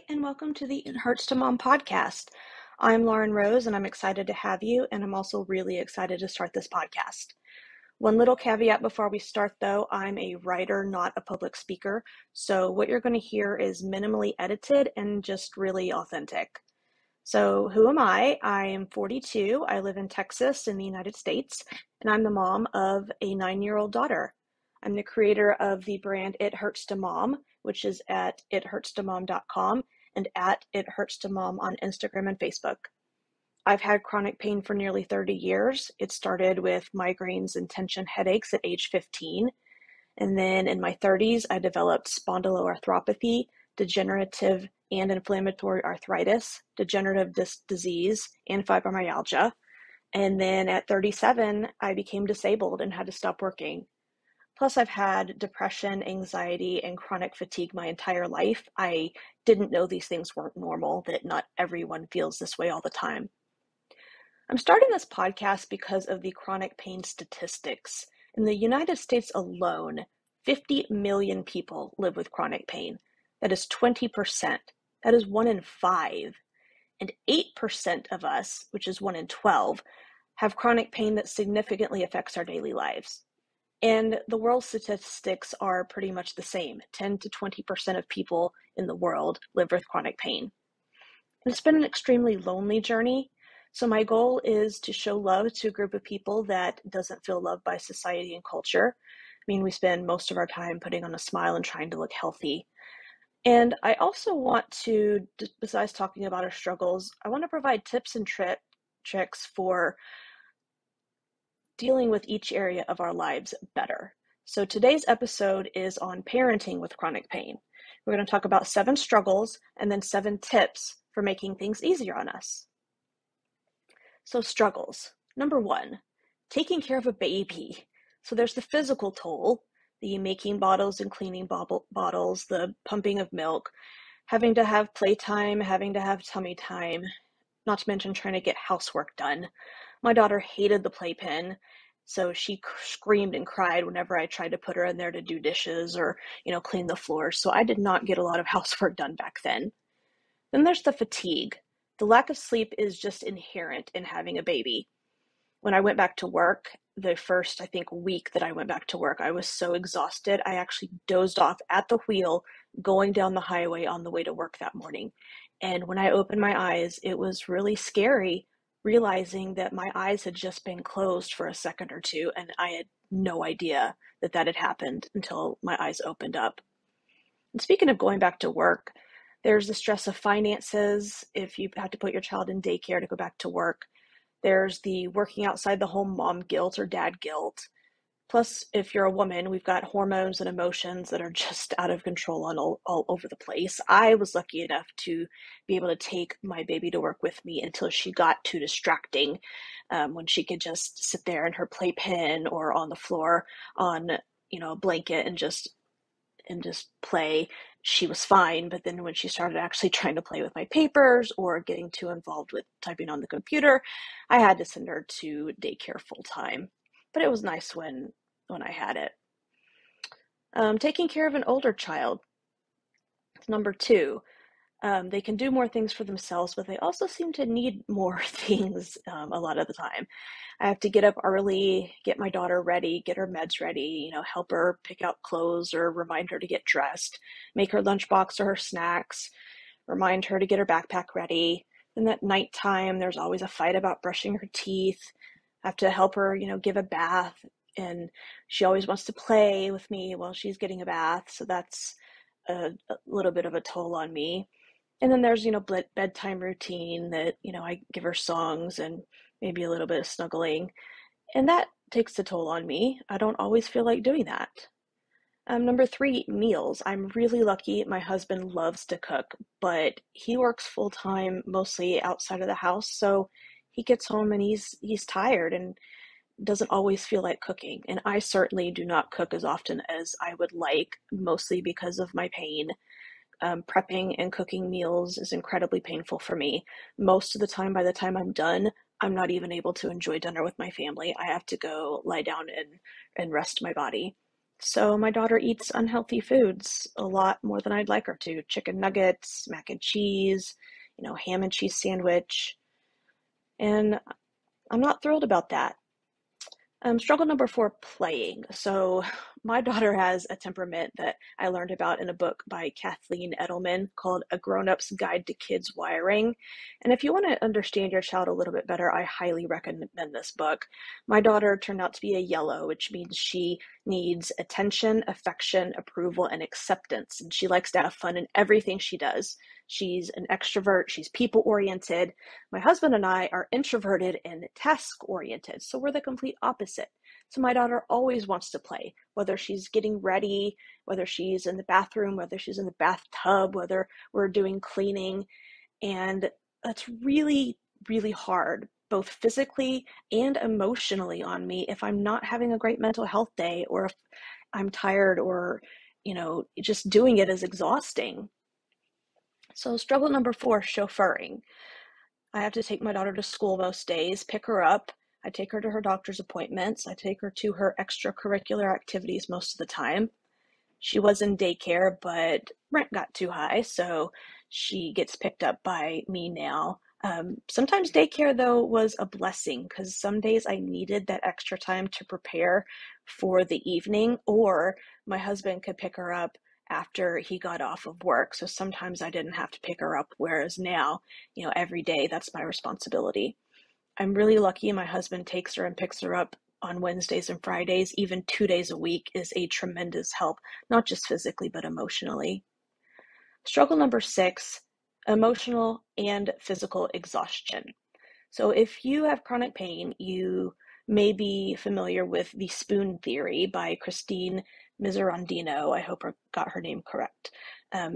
and welcome to the It Hurts to Mom podcast. I'm Lauren Rose, and I'm excited to have you, and I'm also really excited to start this podcast. One little caveat before we start, though, I'm a writer, not a public speaker, so what you're going to hear is minimally edited and just really authentic. So who am I? I am 42. I live in Texas in the United States, and I'm the mom of a 9-year-old daughter. I'm the creator of the brand It Hurts to Mom, which is at ithurtstomom.com and at It Hurts to Mom on Instagram and Facebook. I've had chronic pain for nearly 30 years. It started with migraines and tension headaches at age 15. And then in my 30s, I developed spondyloarthropathy, degenerative and inflammatory arthritis, degenerative disc disease, and fibromyalgia. And then at 37, I became disabled and had to stop working. Plus, I've had depression, anxiety, and chronic fatigue my entire life. I didn't know these things weren't normal, that not everyone feels this way all the time. I'm starting this podcast because of the chronic pain statistics. In the United States alone, 50 million people live with chronic pain. That is 20%. That is 1 in 5. And 8% of us, which is 1 in 12, have chronic pain that significantly affects our daily lives. And the world statistics are pretty much the same. 10 to 20% of people in the world live with chronic pain. And it's been an extremely lonely journey. So my goal is to show love to a group of people that doesn't feel loved by society and culture. I mean, we spend most of our time putting on a smile and trying to look healthy. And I also want to, besides talking about our struggles, I want to provide tips and tricks for dealing with each area of our lives better. So today's episode is on parenting with chronic pain. We're going to talk about 7 struggles and then 7 tips for making things easier on us. So struggles. Number 1, taking care of a baby. So there's the physical toll, the making bottles and cleaning bottles, the pumping of milk, having to have playtime, having to have tummy time, not to mention trying to get housework done. My daughter hated the playpen, so she screamed and cried whenever I tried to put her in there to do dishes or, clean the floors. So I did not get a lot of housework done back then. Then there's the fatigue. The lack of sleep is just inherent in having a baby. When I went back to work, the first, week that I went back to work, I was so exhausted. I actually dozed off at the wheel going down the highway on the way to work that morning. And when I opened my eyes, it was really scary realizing that my eyes had just been closed for a second or two, and I had no idea that had happened until my eyes opened up. And speaking of going back to work, there's the stress of finances if you have to put your child in daycare to go back to work. There's the working outside the home mom guilt or dad guilt. Plus, if you're a woman, we've got hormones and emotions that are just out of control on all over the place. I was lucky enough to be able to take my baby to work with me until she got too distracting, when she could just sit there in her playpen or on the floor on a blanket and just play. She was fine, but then when she started actually trying to play with my papers or getting too involved with typing on the computer, I had to send her to daycare full time. But it was nice when I had it. Taking care of an older child. Number 2, they can do more things for themselves, but they also seem to need more things a lot of the time. I have to get up early, get my daughter ready, get her meds ready, help her pick out clothes or remind her to get dressed, make her lunchbox or her snacks, remind her to get her backpack ready. Then at nighttime, there's always a fight about brushing her teeth. I have to help her, give a bath, and she always wants to play with me while she's getting a bath. So that's a little bit of a toll on me. And then there's, bedtime routine that, I give her songs and maybe a little bit of snuggling. And that takes a toll on me. I don't always feel like doing that. Number 3, meals. I'm really lucky. My husband loves to cook, but he works full time, mostly outside of the house. So he gets home and he's tired and doesn't always feel like cooking. And I certainly do not cook as often as I would like, mostly because of my pain. Prepping and cooking meals is incredibly painful for me. Most of the time, by the time I'm done, I'm not even able to enjoy dinner with my family. I have to go lie down and rest my body. So my daughter eats unhealthy foods a lot more than I'd like her to. Chicken nuggets, mac and cheese, ham and cheese sandwich. And I'm not thrilled about that. Struggle number 4, playing. So my daughter has a temperament that I learned about in a book by Kathleen Edelman called A Grown-Up's Guide to Kids Wiring. And if you want to understand your child a little bit better, I highly recommend this book. My daughter turned out to be a yellow, which means she needs attention, affection, approval, and acceptance. And she likes to have fun in everything she does. She's an extrovert. She's people-oriented. My husband and I are introverted and task-oriented, so we're the complete opposite. So my daughter always wants to play, whether she's getting ready, whether she's in the bathroom, whether she's in the bathtub, whether we're doing cleaning. And that's really, really hard, both physically and emotionally on me if I'm not having a great mental health day, or if I'm tired, or, just doing it is exhausting. So struggle number 4, chauffeuring. I have to take my daughter to school most days, pick her up. I take her to her doctor's appointments. I take her to her extracurricular activities most of the time. She was in daycare, but rent got too high, so she gets picked up by me now. Sometimes daycare, though, was a blessing because some days I needed that extra time to prepare for the evening, or my husband could pick her up after he got off of work. So sometimes I didn't have to pick her up, whereas now, every day that's my responsibility. I'm really lucky my husband takes her and picks her up on Wednesdays and Fridays. Even 2 days a week is a tremendous help, not just physically, but emotionally. Struggle number 6, emotional and physical exhaustion. So if you have chronic pain, you may be familiar with the spoon theory by Christine Miserandino. I hope I got her name correct.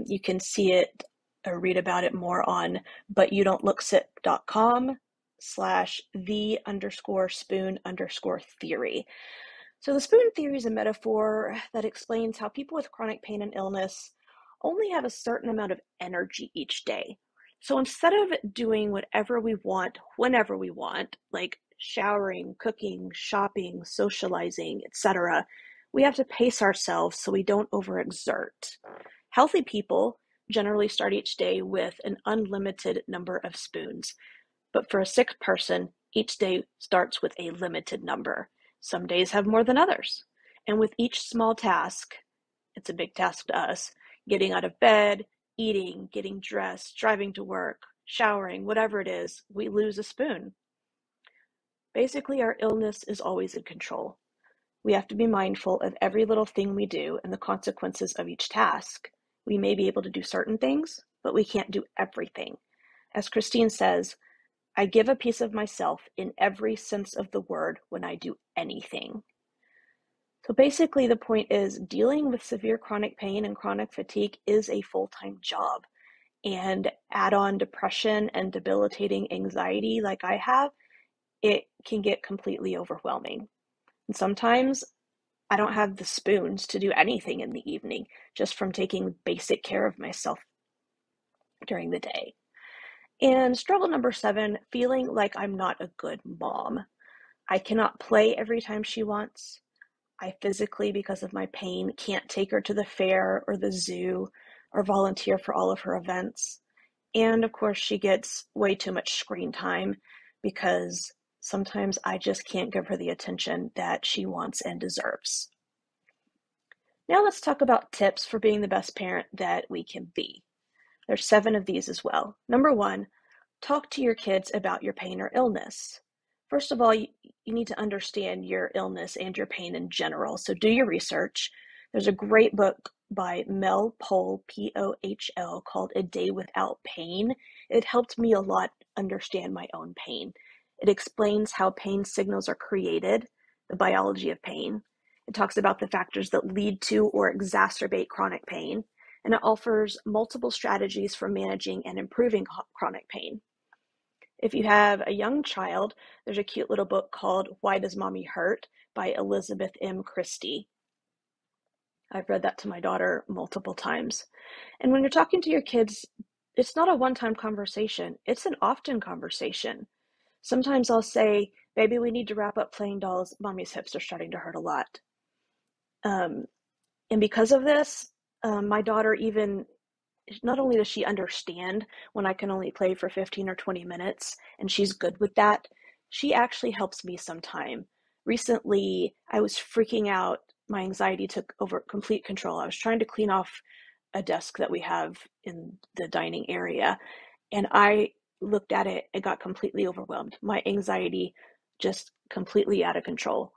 You can see it or read about it more on butyoudontlooksit.com/the_spoon_theory. So the spoon theory is a metaphor that explains how people with chronic pain and illness only have a certain amount of energy each day. So instead of doing whatever we want, whenever we want, like showering, cooking, shopping, socializing, etc., we have to pace ourselves so we don't overexert. Healthy people generally start each day with an unlimited number of spoons, but for a sick person, each day starts with a limited number. Some days have more than others. And with each small task, it's a big task to us, getting out of bed, eating, getting dressed, driving to work, showering, whatever it is, we lose a spoon. Basically, our illness is always in control. We have to be mindful of every little thing we do and the consequences of each task. We may be able to do certain things, but we can't do everything. As Christine says, I give a piece of myself in every sense of the word when I do anything. So basically, the point is dealing with severe chronic pain and chronic fatigue is a full-time job. And add on depression and debilitating anxiety like I have, it can get completely overwhelming. And sometimes I don't have the spoons to do anything in the evening, just from taking basic care of myself during the day. And struggle number 7, feeling like I'm not a good mom. I cannot play every time she wants. I physically, because of my pain, can't take her to the fair or the zoo or volunteer for all of her events. And of course, she gets way too much screen time because sometimes I just can't give her the attention that she wants and deserves. Now let's talk about tips for being the best parent that we can be. There's 7 of these as well. Number 1, talk to your kids about your pain or illness. First of all, you need to understand your illness and your pain in general. So do your research. There's a great book by Mel Pohl, P-O-H-L, called A Day Without Pain. It helped me a lot understand my own pain. It explains how pain signals are created, the biology of pain. It talks about the factors that lead to or exacerbate chronic pain, and it offers multiple strategies for managing and improving chronic pain. If you have a young child, there's a cute little book called Why Does Mommy Hurt by Elizabeth M. Christie. I've read that to my daughter multiple times. And when you're talking to your kids, it's not a one-time conversation. It's an often conversation. Sometimes I'll say, baby, we need to wrap up playing dolls. Mommy's hips are starting to hurt a lot. And because of this, my daughter even not only does she understand when I can only play for 15 or 20 minutes, and she's good with that, she actually helps me sometime. Recently, I was freaking out. My anxiety took over complete control. I was trying to clean off a desk that we have in the dining area, and I looked at it and got completely overwhelmed. My anxiety just completely out of control.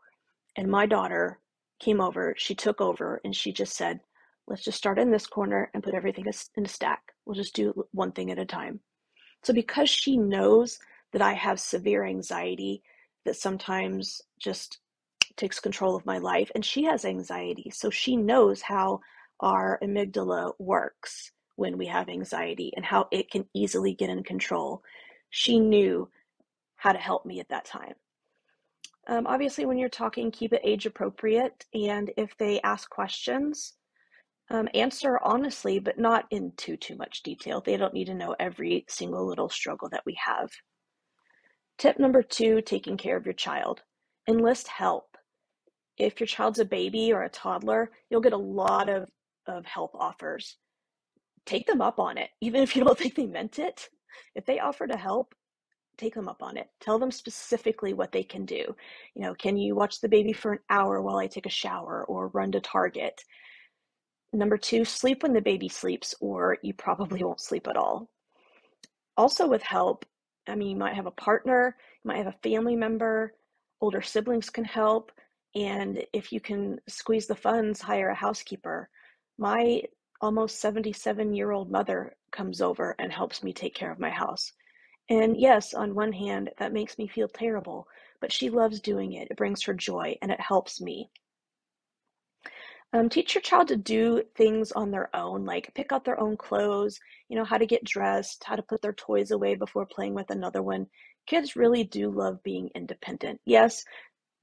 And my daughter came over, she took over, and she just said, let's just start in this corner and put everything in a stack. We'll just do one thing at a time. So, because she knows that I have severe anxiety that sometimes just takes control of my life, and she has anxiety, so she knows how our amygdala works when we have anxiety and how it can easily get in control. She knew how to help me at that time. Obviously, when you're talking, keep it age appropriate. And if they ask questions, answer honestly, but not in too much detail. They don't need to know every single little struggle that we have. Tip number 2, taking care of your child. Enlist help. If your child's a baby or a toddler, you'll get a lot of help offers. Take them up on it, even if you don't think they meant it. If they offer to help, take them up on it. Tell them specifically what they can do. Can you watch the baby for an hour while I take a shower or run to Target? Number 2, sleep when the baby sleeps, or you probably won't sleep at all. Also, with help, you might have a partner, you might have a family member, older siblings can help, and if you can squeeze the funds, hire a housekeeper. My almost 77-year-old mother comes over and helps me take care of my house. And yes, on one hand, that makes me feel terrible, but she loves doing it. It brings her joy and it helps me. Teach your child to do things on their own, like pick out their own clothes, how to get dressed, how to put their toys away before playing with another one. Kids really do love being independent. Yes,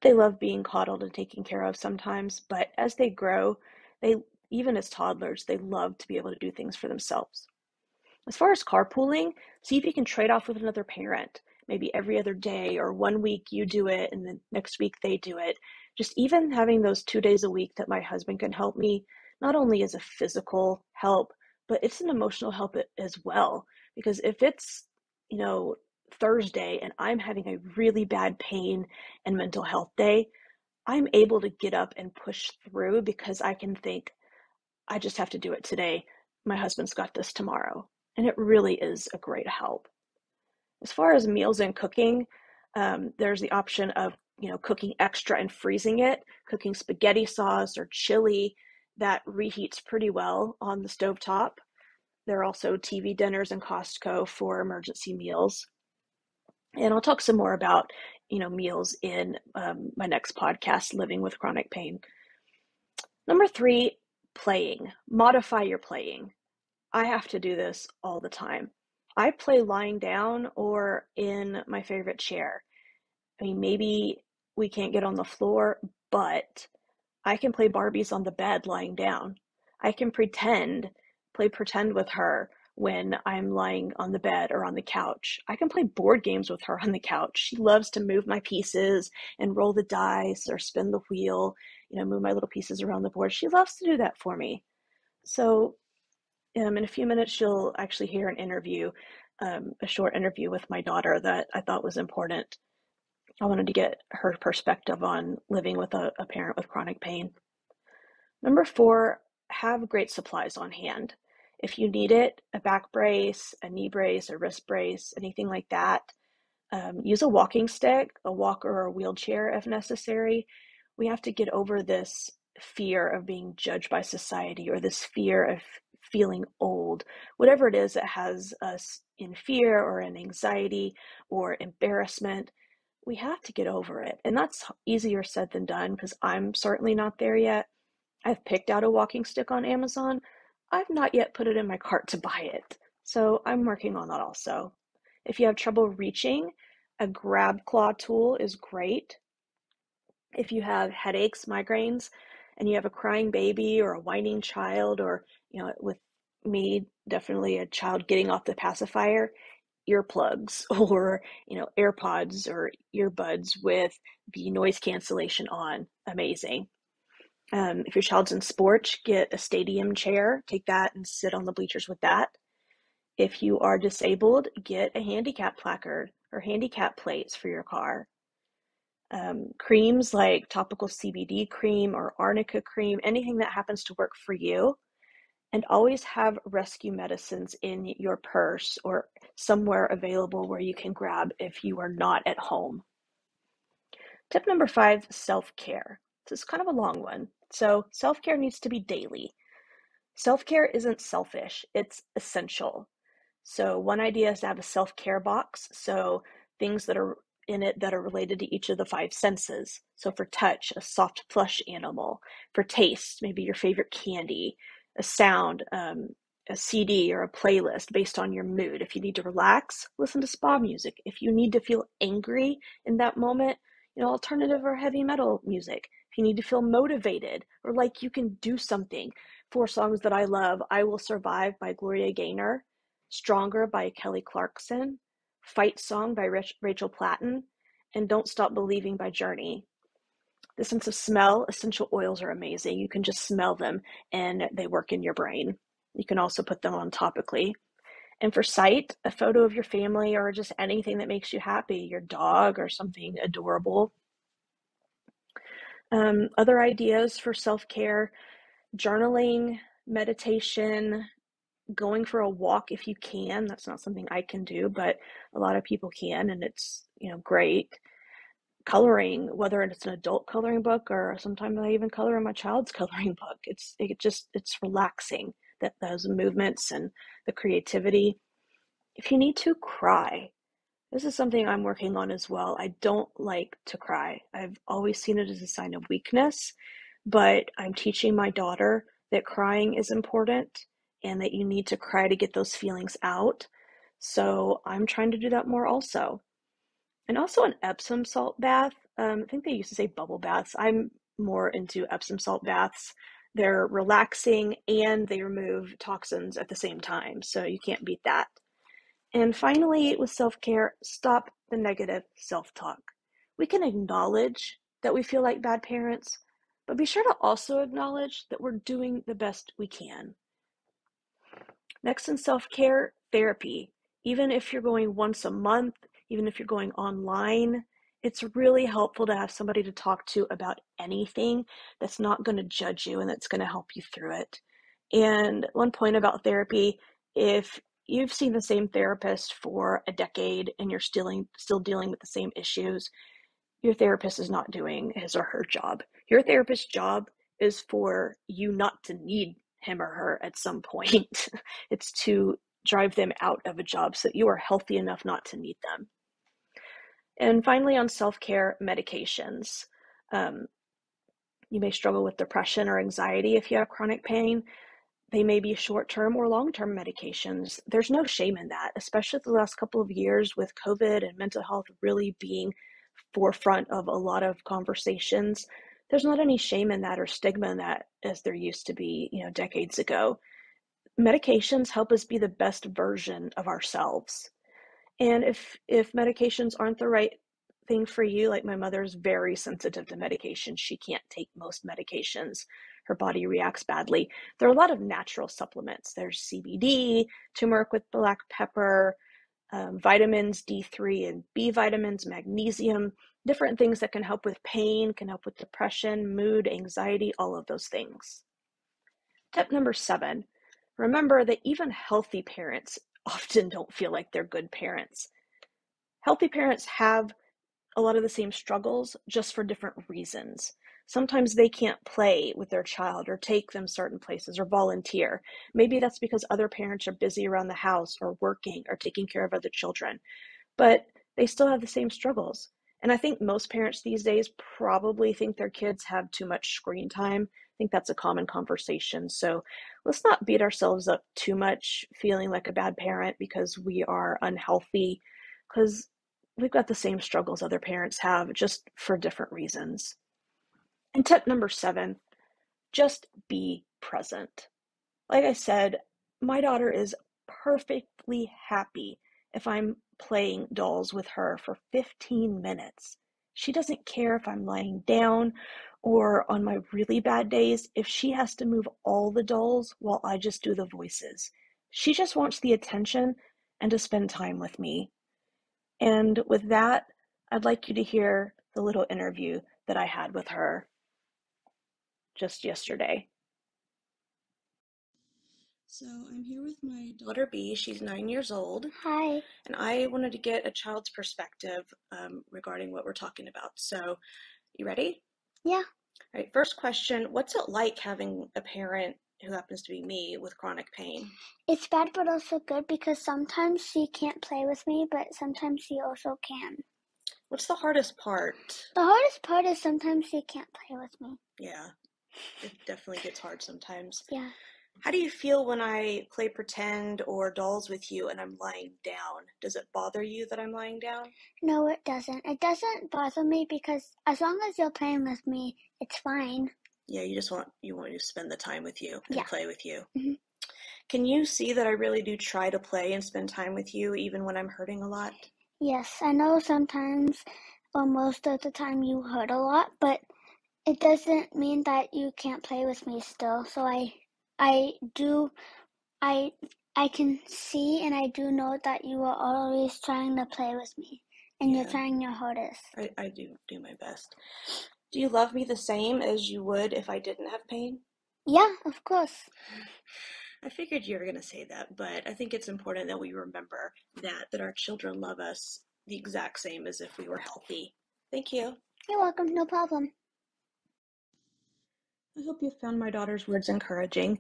they love being coddled and taken care of sometimes, but as they grow, even as toddlers, they love to be able to do things for themselves. As far as carpooling, see if you can trade off with another parent. Maybe every other day, or one week you do it and the next week they do it. Just even having those 2 days a week that my husband can help me, not only is a physical help, but it's an emotional help as well. Because if it's, you know, Thursday and I'm having a really bad pain and mental health day, I'm able to get up and push through because I can think, I just have to do it today. My husband's got this tomorrow. And it really is a great help. As far as meals and cooking, there's the option of, cooking extra and freezing it, cooking spaghetti sauce or chili that reheats pretty well on the stovetop. There are also TV dinners in Costco for emergency meals. And I'll talk some more about, meals in my next podcast, Living with Chronic Pain. Number 3, playing. Modify your playing. I have to do this all the time. I play lying down or in my favorite chair. Maybe we can't get on the floor, but I can play Barbies on the bed lying down. I can play pretend with her when I'm lying on the bed or on the couch. I can play board games with her on the couch. She loves to move my pieces and roll the dice or spin the wheel, move my little pieces around the board. She loves to do that for me. So in a few minutes, you'll actually hear an interview, a short interview with my daughter that I thought was important. I wanted to get her perspective on living with a parent with chronic pain. Number 4, have great supplies on hand. If you need it, a back brace, a knee brace, a wrist brace, anything like that, use a walking stick, a walker, or a wheelchair if necessary. We have to get over this fear of being judged by society or this fear of feeling old, whatever it is that has us in fear or in anxiety or embarrassment. We have to get over it. And that's easier said than done because I'm certainly not there yet. I've picked out a walking stick on Amazon. I've not yet put it in my cart to buy it. So I'm working on that also. If you have trouble reaching, a grab claw tool is great. If you have headaches, migraines, and you have a crying baby or a whining child, or, with me, definitely a child getting off the pacifier, earplugs or, AirPods or earbuds with the noise cancellation on, amazing. If your child's in sports, get a stadium chair, take that and sit on the bleachers with that. If you are disabled, get a handicap placard or handicap plates for your car. Creams like topical CBD cream or arnica cream, anything that happens to work for you. And always have rescue medicines in your purse or somewhere available where you can grab if you are not at home. Tip number 5, self-care. This is kind of a long one. So self-care needs to be daily. Self-care isn't selfish, it's essential. So one idea is to have a self-care box. So things that are in it that are related to each of the 5 senses. So for touch, a soft plush animal. For taste, maybe your favorite candy. A sound, a CD or a playlist based on your mood. If you need to relax, listen to spa music. If you need to feel angry in that moment, alternative or heavy metal music. If you need to feel motivated or like you can do something. 4 songs that I love: I Will Survive by Gloria Gaynor, Stronger by Kelly Clarkson, Fight Song by Rachel Platten, and Don't Stop Believing by Journey. The sense of smell, essential oils are amazing. You can just smell them and they work in your brain. You can also put them on topically. And for sight, a photo of your family or just anything that makes you happy, your dog or something adorable. Other ideas for self-care: journaling, meditation, going for a walk if you can. That's not something I can do, but a lot of people can, and it's, great. Coloring, whether it's an adult coloring book or sometimes I even color in my child's coloring book. It's relaxing, that those movements and the creativity. If you need to, cry. This is something I'm working on as well. I don't like to cry. I've always seen it as a sign of weakness, but I'm teaching my daughter that crying is important and that you need to cry to get those feelings out. So I'm trying to do that more also. And also an Epsom salt bath. I think they used to say bubble baths. I'm more into Epsom salt baths. They're relaxing and they remove toxins at the same time. So you can't beat that. And finally, with self-care, stop the negative self-talk. We can acknowledge that we feel like bad parents, but be sure to also acknowledge that we're doing the best we can. Next in self-care, therapy. Even if you're going once a month, even if you're going online, it's really helpful to have somebody to talk to about anything that's not going to judge you and that's going to help you through it. And one point about therapy: if you've seen the same therapist for a decade and you're still dealing with the same issues, your therapist is not doing his or her job. Your therapist's job is for you not to need him or her at some point. It's to drive them out of a job so that you are healthy enough not to need them. And finally, on self-care, medications. You may struggle with depression or anxiety if you have chronic pain. They may be short-term or long-term medications. There's no shame in that, especially the last couple of years with COVID and mental health really being forefront of a lot of conversations. There's not any shame in that or stigma in that as there used to be, decades ago. Medications help us be the best version of ourselves. And if medications aren't the right thing for you, like my mother's very sensitive to medication. She can't take most medications. Her body reacts badly. There are a lot of natural supplements. There's CBD, turmeric with black pepper, vitamins D3 and B vitamins, magnesium, different things that can help with pain, can help with depression, mood, anxiety, all of those things. Tip number 7, remember that even healthy parents often don't feel like they're good parents. Healthy parents have a lot of the same struggles, just for different reasons. Sometimes they can't play with their child or take them certain places or volunteer. Maybe that's because other parents are busy around the house or working or taking care of other children, but they still have the same struggles. And I think most parents these days probably think their kids have too much screen time. I think that's a common conversation. So let's not beat ourselves up too much feeling like a bad parent because we are unhealthy, because we've got the same struggles other parents have, just for different reasons. And tip number 7, just be present. Like I said, my daughter is perfectly happy if I'm playing dolls with her for 15 minutes. She doesn't care if I'm lying down Or on my really bad days, if she has to move all the dolls while I just do the voices. She just wants the attention and to spend time with me. And with that, I'd like you to hear the little interview that I had with her just yesterday. So I'm here with my daughter B. She's 9 years old. Hi. And I wanted to get a child's perspective regarding what we're talking about. So, you ready? Yeah. All right, first question, what's it like having a parent who happens to be me with chronic pain? It's bad but also good because sometimes she can't play with me, but sometimes she also can. What's the hardest part? The hardest part is sometimes she can't play with me. Yeah, it definitely gets hard sometimes. Yeah. How do you feel when I play pretend or dolls with you and I'm lying down? Does it bother you that I'm lying down? No, it doesn't. It doesn't bother me because as long as you're playing with me, it's fine. Yeah, you want to spend the time with you and Yeah. play with you. Mm-hmm. Can you see that I really do try to play and spend time with you even when I'm hurting a lot? Yes, I know sometimes or most of the time you hurt a lot, but it doesn't mean that you can't play with me still. So I do I can see and I do know that you are always trying to play with me and you're trying your hardest. I do my best. Do you love me the same as you would if I didn't have pain? Yeah, of course. I figured you were going to say that, but I think it's important that we remember that our children love us the exact same as if we were healthy. Thank you. You're welcome, no problem. I hope you found my daughter's words encouraging,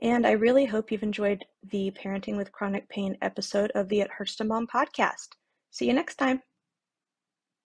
and I really hope you've enjoyed the Parenting with Chronic Pain episode of the It Hurts to Mom podcast. See you next time.